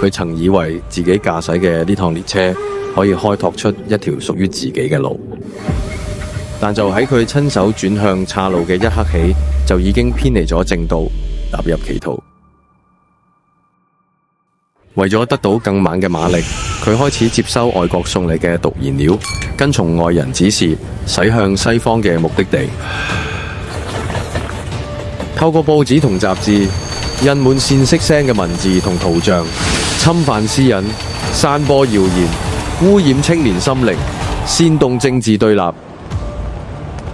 佢曾以為自己駕駛嘅呢趟列車可以開拓出一條屬於自己嘅路，但就喺佢親手轉向岔路嘅一刻起，就已經偏離咗正道，踏入歧途。為咗得到更猛嘅馬力，佢開始接收外國送嚟嘅毒燃料，跟從外人指示，駛向西方嘅目的地。透過報紙同雜誌，印滿煽色腥嘅文字同圖像，侵犯私隱，散播謠言，污染青年心靈，煽動政治對立。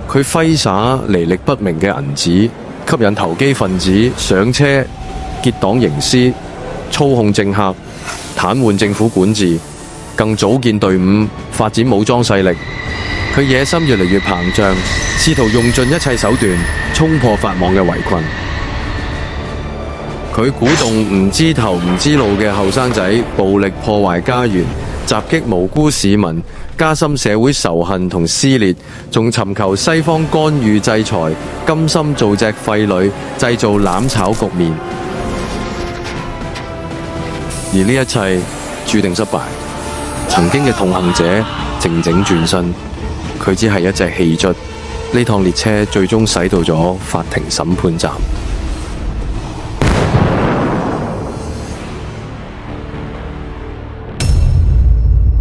佢揮灑來歷不明嘅銀紙，吸引投機分子上車，結黨營私，操控政客，癱瘓政府管治，更組建隊伍，發展武裝勢力。佢野心越嚟越膨脹，試圖用盡一切手段衝破法網嘅圍困。佢鼓動唔知頭唔知路嘅後生仔暴力破壞家園，襲擊無辜市民，加深社會仇恨同撕裂，仲尋求西方干預制裁，甘心做隻廢女，製造攬炒局面。而呢一切注定失敗。曾經嘅同行者靜靜轉身，佢只係一隻氣卒。呢趟列車最終駛到咗法庭審判站。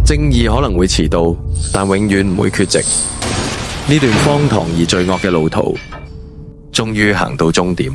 正義可能會遲到，但永遠唔會缺席。呢段荒唐而罪惡嘅路途，終於行到終點。